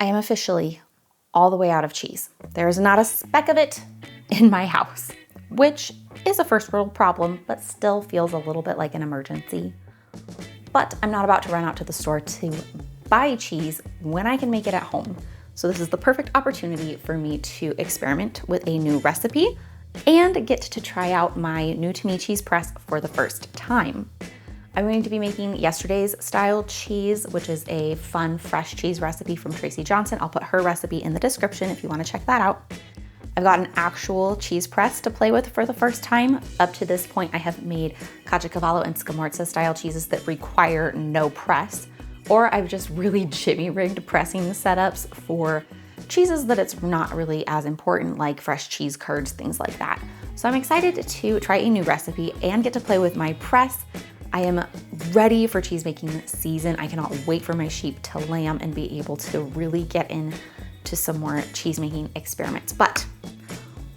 I am officially all the way out of cheese. There is not a speck of it in my house, which is a first world problem, but still feels a little bit like an emergency. But I'm not about to run out to the store to buy cheese when I can make it at home. So this is the perfect opportunity for me to experiment with a new recipe and get to try out my new to me cheese press for the first time. I'm going to be making yesterday's style cheese, which is a fun fresh cheese recipe from Tracy Johnson. I'll put her recipe in the description if you want to check that out. I've got an actual cheese press to play with for the first time. Up to this point, I have made Caciocavallo and Scamorza style cheeses that require no press, or I've just really jimmy rigged pressing setups for cheeses that it's not really as important, like fresh cheese curds, things like that. So I'm excited to try a new recipe and get to play with my press. I am ready for cheese making season. I cannot wait for my sheep to lamb and be able to really get into some more cheese making experiments. But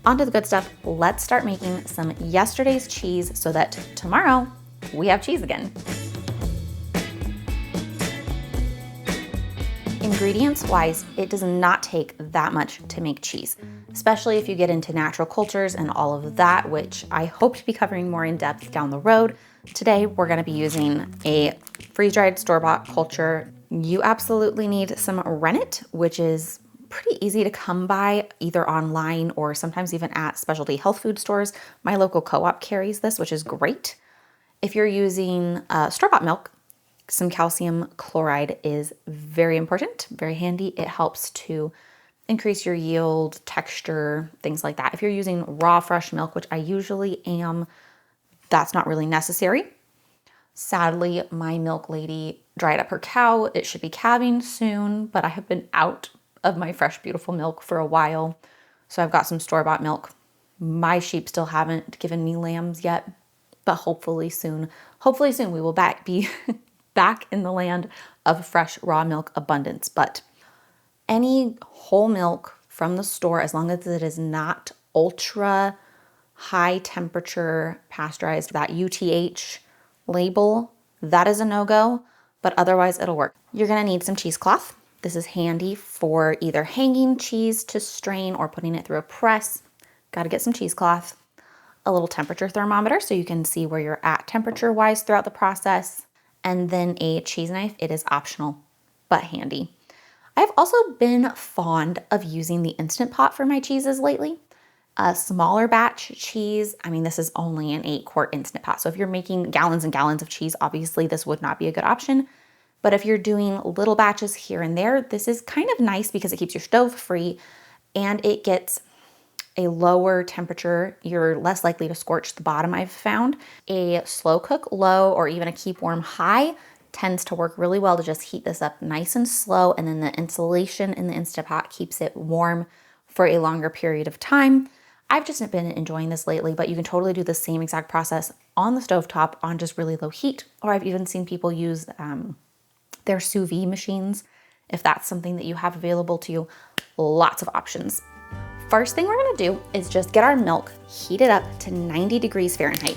on to the good stuff. Let's start making some yesterday's cheese so that tomorrow we have cheese again. Ingredients wise, it does not take that much to make cheese, especially if you get into natural cultures and all of that, which I hope to be covering more in depth down the road. Today, we're gonna be using a freeze-dried store-bought culture. You absolutely need some rennet, which is pretty easy to come by either online or sometimes even at specialty health food stores. My local co-op carries this, which is great. If you're using store-bought milk, some calcium chloride is very important, very handy. It helps to increase your yield, texture, things like that. If you're using raw fresh milk, which I usually am, that's not really necessary. Sadly, my milk lady dried up her cow. It should be calving soon, but I have been out of my fresh, beautiful milk for a while. So I've got some store-bought milk. My sheep still haven't given me lambs yet, but hopefully soon we will be back in the land of fresh raw milk abundance. But any whole milk from the store, as long as it is not ultra high temperature pasteurized, that UTH label, that is a no-go, but otherwise it'll work. You're gonna need some cheesecloth. This is handy for either hanging cheese to strain or putting it through a press. Gotta get some cheesecloth. A little temperature thermometer so you can see where you're at temperature-wise throughout the process. And then a cheese knife. It is optional, but handy. I've also been fond of using the Instant Pot for my cheeses lately. A smaller batch cheese, I mean, this is only an 8-quart Instant Pot. So if you're making gallons and gallons of cheese, obviously this would not be a good option. But if you're doing little batches here and there, this is kind of nice because it keeps your stove free and it gets a lower temperature. You're less likely to scorch the bottom, I've found. A slow cook low or even a keep warm high tends to work really well to just heat this up nice and slow, and then the insulation in the Instant Pot keeps it warm for a longer period of time. I've just been enjoying this lately, but you can totally do the same exact process on the stovetop on just really low heat, or I've even seen people use their sous vide machines if that's something that you have available to you. Lots of options. First thing we're gonna do is just get our milk heated up to 90 degrees Fahrenheit.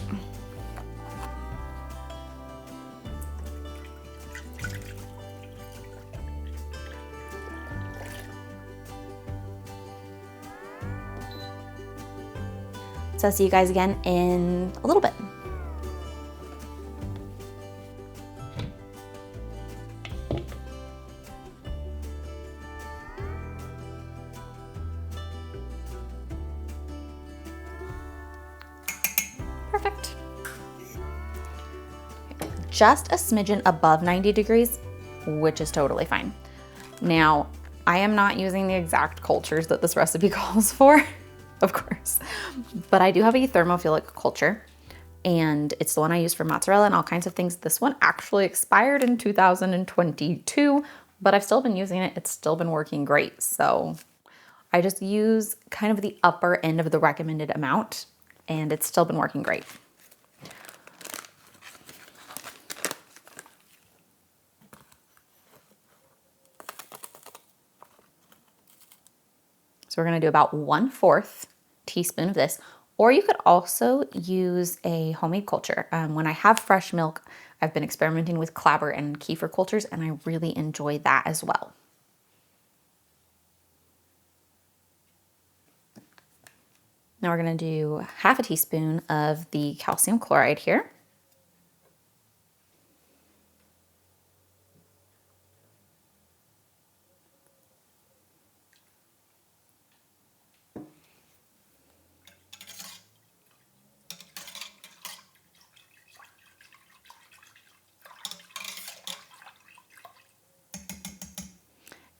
So I'll see you guys again in a little bit. Perfect. Just a smidgen above 90 degrees, which is totally fine. Now, I am not using the exact cultures that this recipe calls for, of course, but I do have a thermophilic culture, and it's the one I use for mozzarella and all kinds of things. This one actually expired in 2022, but I've still been using it. It's still been working great. So I just use kind of the upper end of the recommended amount, and it's still been working great. So we're gonna do about 1/4 teaspoon of this, or you could also use a homemade culture. When I have fresh milk, I've been experimenting with Clabber and kefir cultures, and I really enjoy that as well. Now we're gonna do half a teaspoon of the calcium chloride here.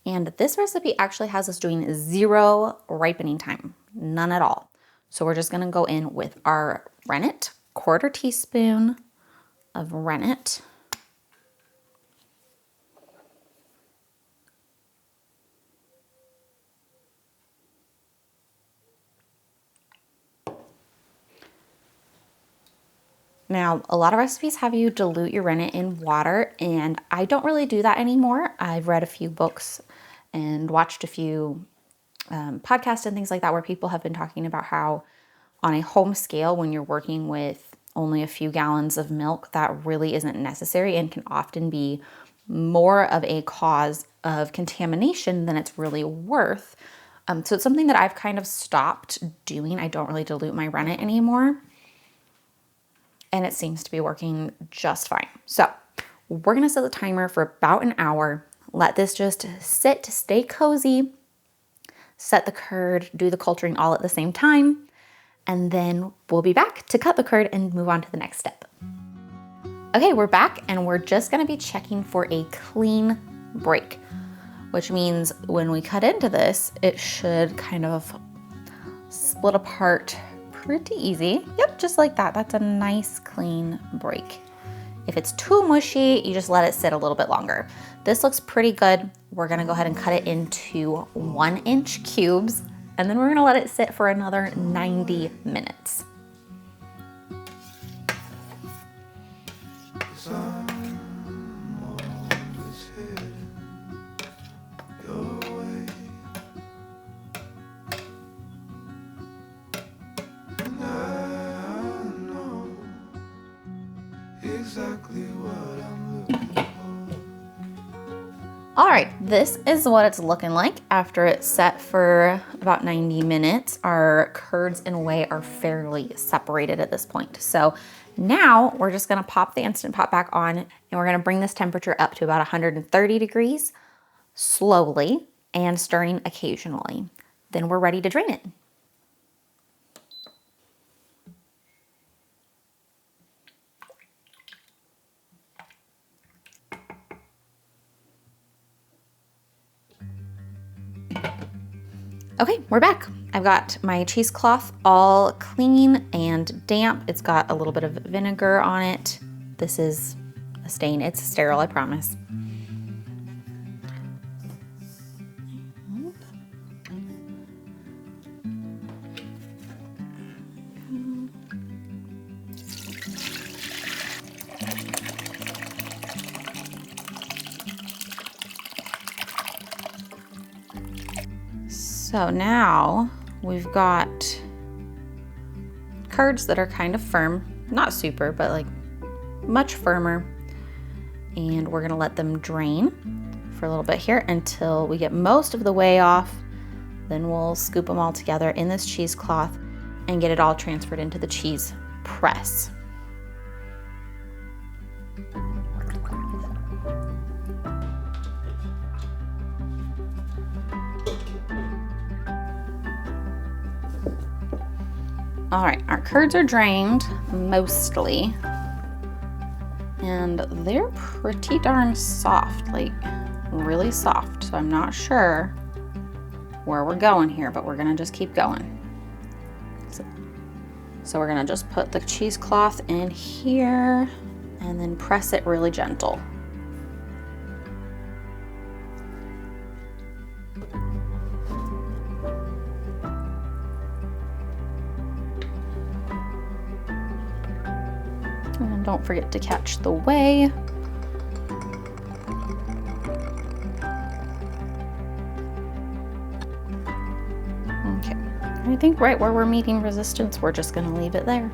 And this recipe actually has us doing 0 ripening time, none at all. So we're just gonna go in with our rennet, 1/4 teaspoon of rennet. Now, a lot of recipes have you dilute your rennet in water, and I don't really do that anymore. I've read a few books and watched a few podcasts and things like that where people have been talking about how on a home scale, when you're working with only a few gallons of milk, that really isn't necessary and can often be more of a cause of contamination than it's really worth. So it's something that I've kind of stopped doing. I don't really dilute my rennet anymore, and it seems to be working just fine. So we're gonna set the timer for about an hour. Let this just sit, stay cozy, set the curd, do the culturing all at the same time, and then we'll be back to cut the curd and move on to the next step. Okay, we're back and we're just gonna be checking for a clean break, which means when we cut into this, it should kind of split apart pretty easy. Yep, just like that. That's a nice clean break. If it's too mushy, you just let it sit a little bit longer. This looks pretty good. We're gonna go ahead and cut it into 1-inch cubes, and then we're gonna let it sit for another 90 minutes. Exactly what I'm looking for. All right, this is what it's looking like after it's set for about 90 minutes. Our curds and whey are fairly separated at this point. So now we're just gonna pop the Instant Pot back on, and we're gonna bring this temperature up to about 130 degrees slowly and stirring occasionally. Then we're ready to drain it. Okay, we're back. I've got my cheesecloth all clean and damp. It's got a little bit of vinegar on it. This is a stain. It's sterile, I promise. So now we've got curds that are kind of firm, not super, but like much firmer. And we're gonna let them drain for a little bit here until we get most of the whey off. Then we'll scoop them all together in this cheesecloth and get it all transferred into the cheese press. All right, our curds are drained mostly, and they're pretty darn soft, like really soft. So I'm not sure where we're going here, but we're gonna just keep going. So we're gonna just put the cheesecloth in here and then press it really gentle. And don't forget to catch the whey. Okay, I think right where we're meeting resistance, we're just gonna leave it there.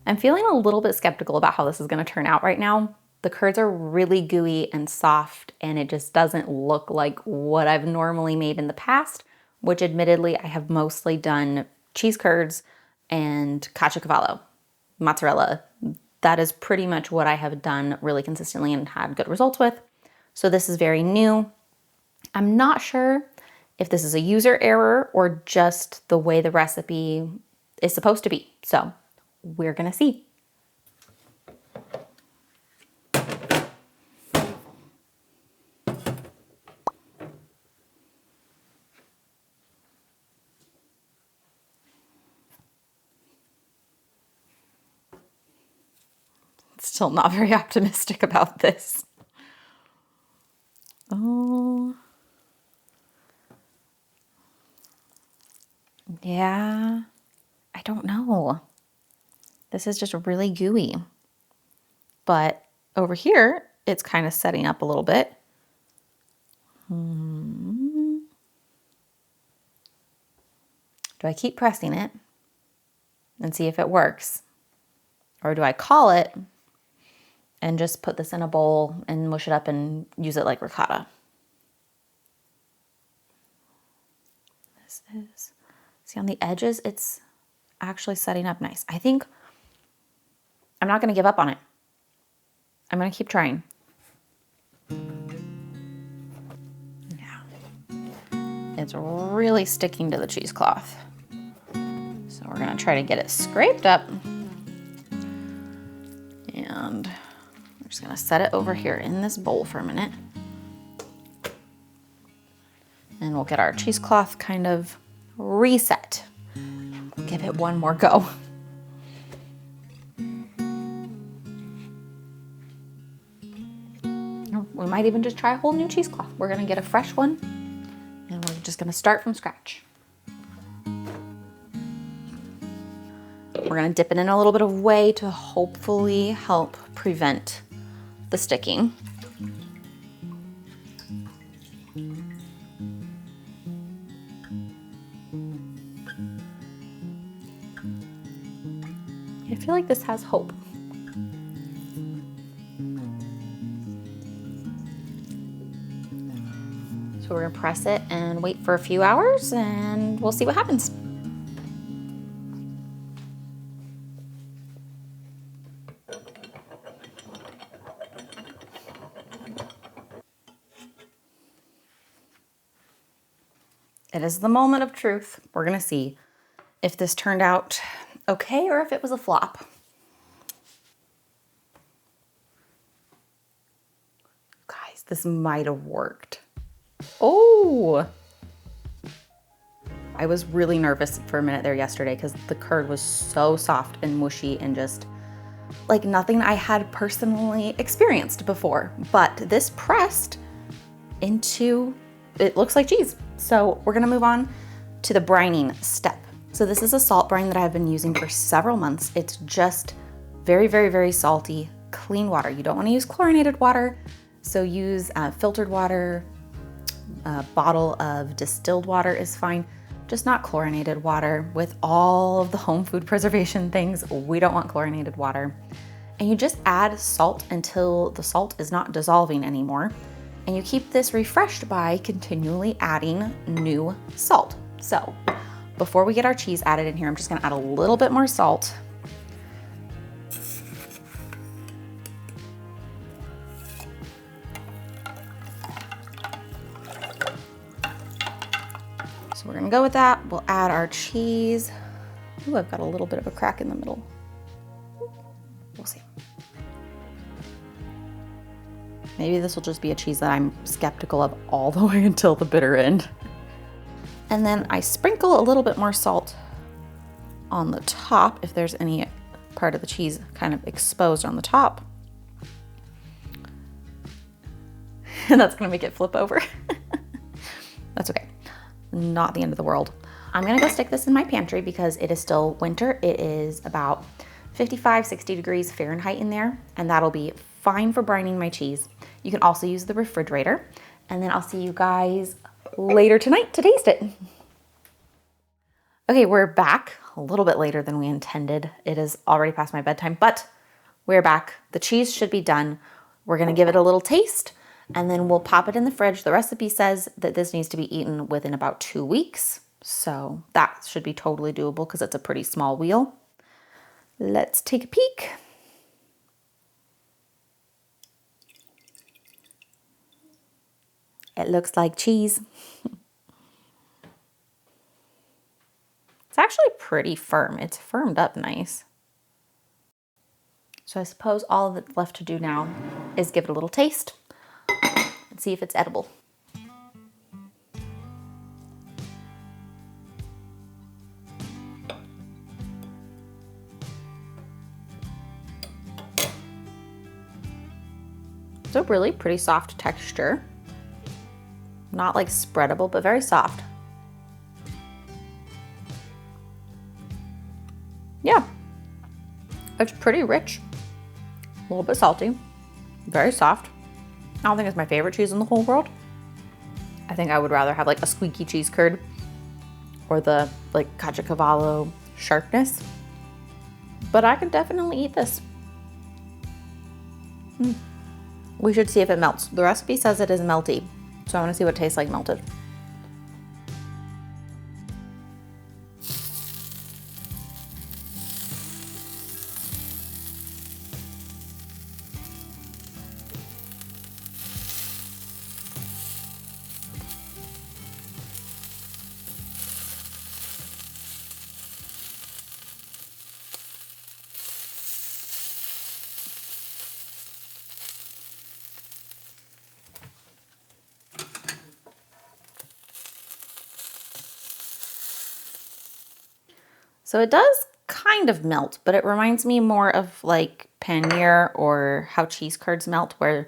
I'm feeling a little bit skeptical about how this is gonna turn out right now. The curds are really gooey and soft, and it just doesn't look like what I've normally made in the past which admittedly I have mostly done cheese curds and caciocavallo, mozzarella. That is pretty much what I have done really consistently and had good results with. So this is very new. I'm not sure if this is a user error or just the way the recipe is supposed to be. So we're gonna see. Still not very optimistic about this. Oh. Yeah, I don't know. This is just really gooey. But over here, it's kind of setting up a little bit. Do I keep pressing it and see if it works? Or do I call it and just put this in a bowl and mush it up and use it like ricotta? This is, see on the edges, it's actually setting up nice. I think I'm not gonna give up on it. I'm gonna keep trying. Yeah. It's really sticking to the cheesecloth. So we're gonna try to get it scraped up. And we're just gonna set it over here in this bowl for a minute. And we'll get our cheesecloth kind of reset. Give it one more go. We might even just try a whole new cheesecloth. We're gonna get a fresh one and we're just gonna start from scratch. We're gonna dip it in a little bit of whey to hopefully help prevent the sticking. I feel like this has hope. So we're gonna press it and wait for a few hours and we'll see what happens. It is the moment of truth. We're gonna see if this turned out okay or if it was a flop. Guys, this might have worked. Oh! I was really nervous for a minute there yesterday because the curd was so soft and mushy and just like nothing I had personally experienced before. But this pressed into, it looks like cheese. So we're gonna move on to the brining step. So this is a salt brine that I've been using for several months. It's just very, very, very salty, clean water. You don't wanna use chlorinated water. So use filtered water. A bottle of distilled water is fine, just not chlorinated water. With all of the home food preservation things, we don't want chlorinated water. And you just add salt until the salt is not dissolving anymore. And you keep this refreshed by continually adding new salt. So before we get our cheese added in here, I'm just gonna add a little bit more salt. So we're gonna go with that. We'll add our cheese. Ooh, I've got a little bit of a crack in the middle. We'll see. Maybe this will just be a cheese that I'm skeptical of all the way until the bitter end. And then I sprinkle a little bit more salt on the top if there's any part of the cheese kind of exposed on the top. And that's gonna make it flip over. That's okay. Not the end of the world. I'm gonna go stick this in my pantry because it is still winter. It is about 55, 60 degrees Fahrenheit in there, and that'll be fine for brining my cheese. You can also use the refrigerator, and then I'll see you guys later tonight to taste it. Okay, we're back a little bit later than we intended. It is already past my bedtime, but we're back. The cheese should be done. We're gonna give it a little taste, and then we'll pop it in the fridge. The recipe says that this needs to be eaten within about 2 weeks. So that should be totally doable because it's a pretty small wheel. Let's take a peek. It looks like cheese. It's actually pretty firm. It's firmed up nice. So I suppose all that's left to do now is give it a little taste and see if it's edible. So really pretty soft texture. Not like spreadable, but very soft. Yeah, it's pretty rich, a little bit salty, very soft. I don't think it's my favorite cheese in the whole world. I think I would rather have like a squeaky cheese curd or the like caciocavallo sharpness, but I could definitely eat this. We should see if it melts. The recipe says it is melty, so I want to see what it tastes like melted. So it does kind of melt, but it reminds me more of like paneer or how cheese curds melt, where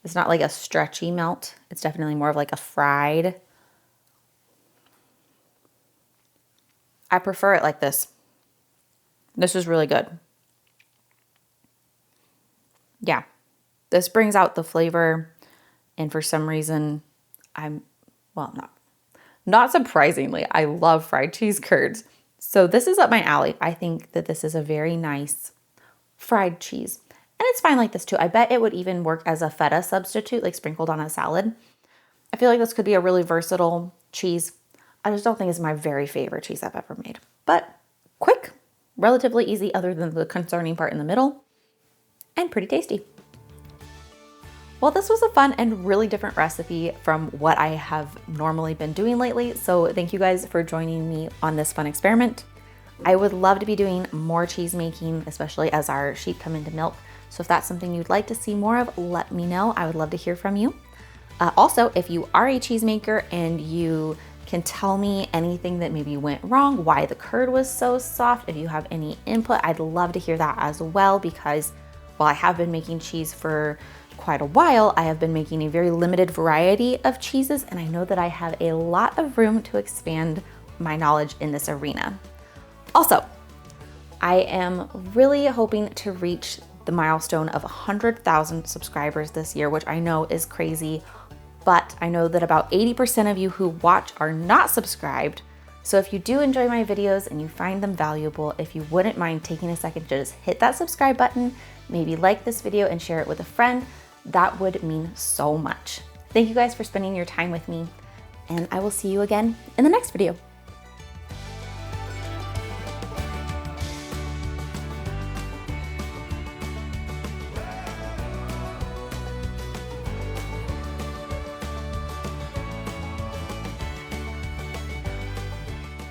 it's not like a stretchy melt. It's definitely more of like a fried. I prefer it like this. This is really good. Yeah, this brings out the flavor, and for some reason, not surprisingly, I love fried cheese curds. So this is up my alley. I think that this is a very nice fried cheese. And it's fine like this too. I bet it would even work as a feta substitute, like sprinkled on a salad. I feel like this could be a really versatile cheese. I just don't think it's my very favorite cheese I've ever made. But quick, relatively easy other than the concerning part in the middle, and pretty tasty. Well, this was a fun and really different recipe from what I have normally been doing lately. So thank you guys for joining me on this fun experiment. I would love to be doing more cheese making, especially as our sheep come into milk. So if that's something you'd like to see more of, let me know. I would love to hear from you. Also, if you are a cheesemaker and you can tell me anything that maybe went wrong, why the curd was so soft, if you have any input, I'd love to hear that as well, because while I have been making cheese for quite a while, I have been making a very limited variety of cheeses, and I know that I have a lot of room to expand my knowledge in this arena. Also, I am really hoping to reach the milestone of 100,000 subscribers this year, which I know is crazy, but I know that about 80% of you who watch are not subscribed. So if you do enjoy my videos and you find them valuable, if you wouldn't mind taking a second to just hit that subscribe button, maybe like this video and share it with a friend, that would mean so much. Thank you guys for spending your time with me, and I will see you again in the next video.